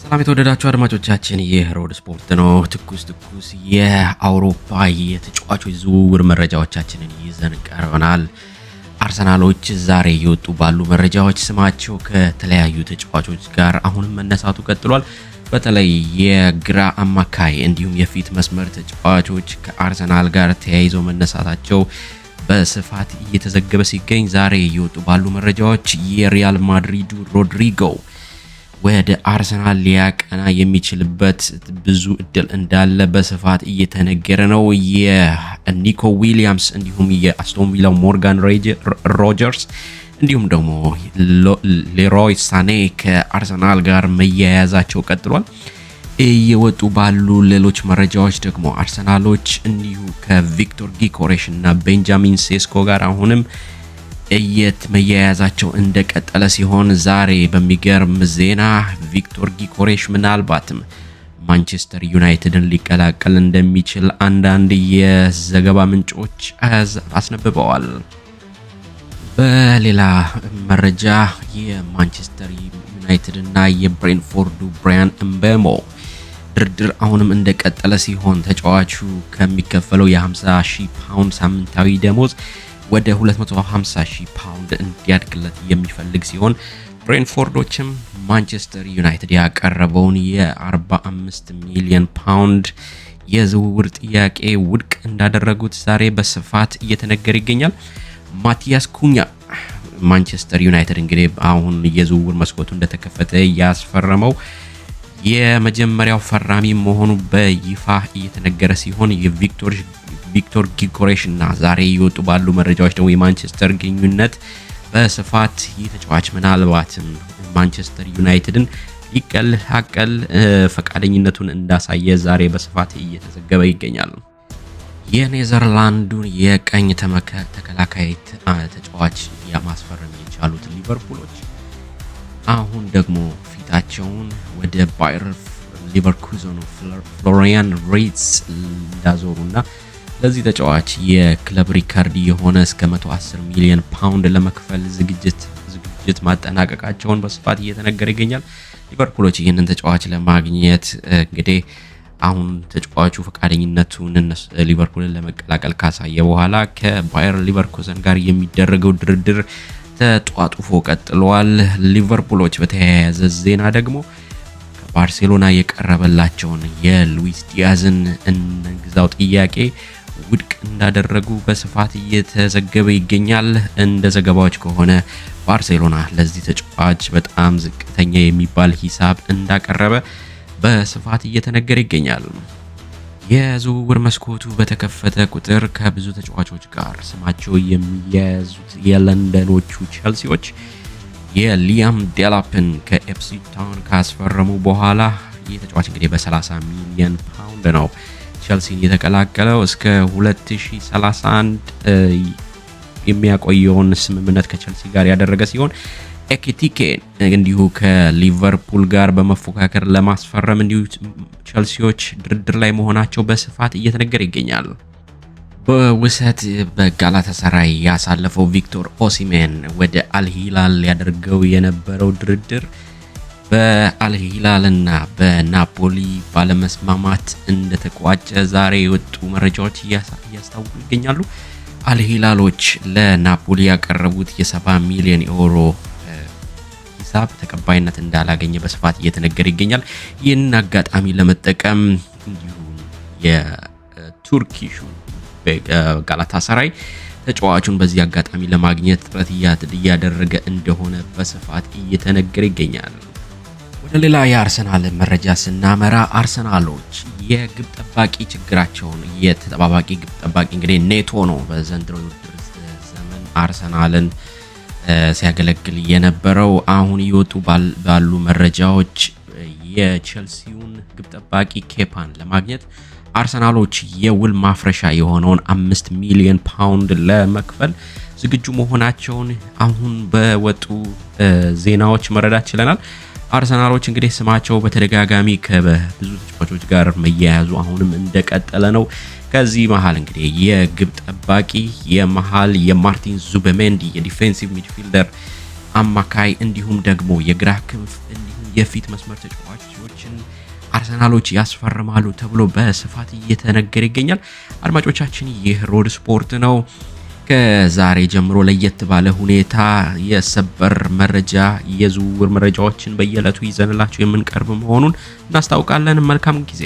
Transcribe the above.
ሰላም የተወደዳችሁ አድማጮቻችን ይህ ሮድ ስፖርት ነው። ትኩስ የአውሮፓ የተጫዋቾች ዝውውር መረጃዎቻችንን ይዘን ቀርበናል። አርሰናሎች ዛሬ እየወጡ ባሉ መረጃዎች ስማቸው ከተለያዩ ተጫዋቾች ጋር አሁንም መነሳቱ ቀጥሏል። በተለይ የግራ አማካይ እንዲሁም የፊት መስመር ተጫዋቾች ከአርሰናል ጋር ተያይዘው መነሳታቸው በስፋት እየተዘገበ ሲገኝ ዛሬ እየወጡ ባሉ መረጃዎች የሪያል ማድሪዱ ሮድሪጎ ወደ አርሰናል ሊያቀና የሚችልበት ብዙ እድል እንዳለ በስፋት እየተነገረ ነው። የኒኮ ዊሊያምስ እንዲሁም የአስቶን ቪላው ሞርጋን ሮጀርስ እንዲሁም ደግሞ ሌሮይ ሳኔ ከአርሰናል ጋር መያያዛቸው ቀጥሏል። እየወጡ ባሉ ሌሎች መረጃዎች ደግሞ አርሰናሎች እንዲሁ ከቪክቶር ጊኮሬሽ እና ቤንጃሚን ሴስኮ ጋር አሁንም መያያዛቸው እንደቀጠለ ሲሆን ዛሬ በሚገርም ዜና ቪክቶር ጊኮሬሽ ምናልባትም ማንቸስተር ዩናይትድን ሊቀላቀል እንደሚችል አንዳንድ የዘገባ ምንጮች አስነብበዋል። በሌላ መረጃ የማንቸስተር ዩናይትድ እና የብሬንፎርዱ ብራያን እምቤሞ ድርድር አሁንም እንደቀጠለ ሲሆን ተጫዋቹ ከሚከፈለው የ50,000 ፓውንድ ሳምንታዊ ደሞዝ ወደ 250,000 ፓውንድ እንዲያድግለት የሚፈልግ ሲሆን ብሬንፎርዶችም ማንቸስተር ዩናይትድ ያቀረበውን የ45 ሚሊዮን ፓውንድ የዝውውር ጥያቄ ውድቅ እንዳደረጉት ዛሬ በስፋት እየተነገረ ይገኛል። ማቲያስ ኩኛ ማንቸስተር ዩናይትድ እንግዲህ አሁን የዝውውር መስኮቱ እንደተከፈተ ያስፈረመው የመጀመሪያው ፈራሚ መሆኑ በይፋ እየተነገረ ሲሆን ቪክቶር ጊኮሬሽ እና ዛሬ ይወጡ ባሉ መረጃዎች ደግሞ የማንቸስተር ግንኙነት በስፋት የተጫዋች ምናልባትም ማንቸስተር ዩናይትድን ሊቀላቀል ፈቃደኝነቱን እንዳሳየ ዛሬ በስፋት እየተዘገበ ይገኛል። የኔዘርላንዱን የቀኝ ተከላካይ ተጫዋች ያማስፈረም የቻሉት ሊቨርፑሎች አሁን ደግሞ ፊታቸውን ወደ ባየር ሊቨርኩዘኑ ፍሎሪያን ቪርትዝ እንዳዞሩና ለዚህ ተጫዋች የክለብ ሪካርድ የሆነ እስከ 110 ሚሊዮን ፓውንድ ለመክፈል ዝግጅት ማጠናቀቃቸውን በስፋት እየተነገረ ይገኛል። ሊቨርፑሎች ይህንን ተጫዋች ለማግኘት እንግዲህ አሁን ተጫዋቹ ፈቃደኝነቱን ሊቨርፑልን ለመቀላቀል ካሳየ በኋላ ከባየር ሊቨርኩዘን ጋር የሚደረገው ድርድር ተጧጡፎ ቀጥሏል። ሊቨርፑሎች በተያያዘ ዜና ደግሞ ከባርሴሎና የቀረበላቸውን የሉዊስ ዲያዝን እንግዛው ጥያቄ ውድቅ እንዳደረጉ በስፋት እየተዘገበ ይገኛል። እንደ ዘገባዎች ከሆነ ባርሴሎና ለዚህ ተጫዋች በጣም ዝቅተኛ የሚባል ሂሳብ እንዳቀረበ በስፋት እየተነገረ ይገኛል። የዝውውር መስኮቱ በተከፈተ ቁጥር ከብዙ ተጫዋቾች ጋር ስማቸው የሚያያዙት የለንደኖቹ ቼልሲዎች የሊያም ዴላፕን ከኢፕስዊች ታውን ካስፈረሙ በኋላ ይህ ተጫዋች እንግዲህ በ30 ሚሊዮን ፓውንድ ነው ቼልሲን የተቀላቀለው። እስከ 2031 የሚያቆየውን ስምምነት ከቼልሲ ጋር ያደረገ ሲሆን ኤኪቲኬ እንዲሁ ከሊቨርፑል ጋር በመፎካከር ለማስፈረም እንዲሁ ቼልሲዎች ድርድር ላይ መሆናቸው በስፋት እየተነገረ ይገኛል። በውሰት በጋላታሳራይ ያሳለፈው ቪክቶር ኦሲሜን ወደ አልሂላል ያደርገው የነበረው ድርድር በአልሂላልና በናፖሊ ባለመስማማት እንደተቋጨ ዛሬ የወጡ መረጃዎች እያስታወቁ ይገኛሉ። አልሂላሎች ለናፖሊ ያቀረቡት የ70 ሚሊዮን ዩሮ ሂሳብ ተቀባይነት እንዳላገኘ በስፋት እየተነገረ ይገኛል። ይህንን አጋጣሚ ለመጠቀም እንዲሁ የቱርኪሹ ጋላታሳራይ ተጫዋቹን በዚህ አጋጣሚ ለማግኘት ጥረት እያደረገ እንደሆነ በስፋት እየተነገረ ይገኛል። ወደ ሌላ የአርሰናል መረጃ ስናመራ አርሰናሎች የግብ ጠባቂ ችግራቸውን የተጠባባቂ ግብ ጠባቂ እንግዲህ ኔቶ ነው በዘንድሮ የውድድር ዘመን አርሰናልን ሲያገለግል የነበረው። አሁን ይወጡ ባሉ መረጃዎች የቼልሲውን ግብ ጠባቂ ኬፓን ለማግኘት አርሰናሎች የውል ማፍረሻ የሆነውን 5 ሚሊዮን ፓውንድ ለመክፈል ዝግጁ መሆናቸውን አሁን በወጡ ዜናዎች መረዳት ችለናል። አርሰናሎች እንግዲህ ስማቸው በተደጋጋሚ ከብዙ ተጫዋቾች ጋር መያያዙ አሁንም እንደቀጠለ ነው። ከዚህ መሃል እንግዲህ የግብ ጠባቂ የመሃል የማርቲን ዙቤሜንዲ የዲፌንሲቭ ሚድፊልደር አማካይ እንዲሁም ደግሞ የግራ ክንፍ እንዲሁም የፊት መስመር ተጫዋቾችን አርሰናሎች ያስፈርማሉ ተብሎ በስፋት እየተነገረ ይገኛል። አድማጮቻችን ይህ ሮድ ስፖርት ነው። ከዛሬ ጀምሮ ለየት ባለ ሁኔታ የሰበር መረጃ የዝውውር መረጃዎችን በየዕለቱ ይዘንላችሁ የምንቀርብ መሆኑን እናስታውቃለን። መልካም ጊዜ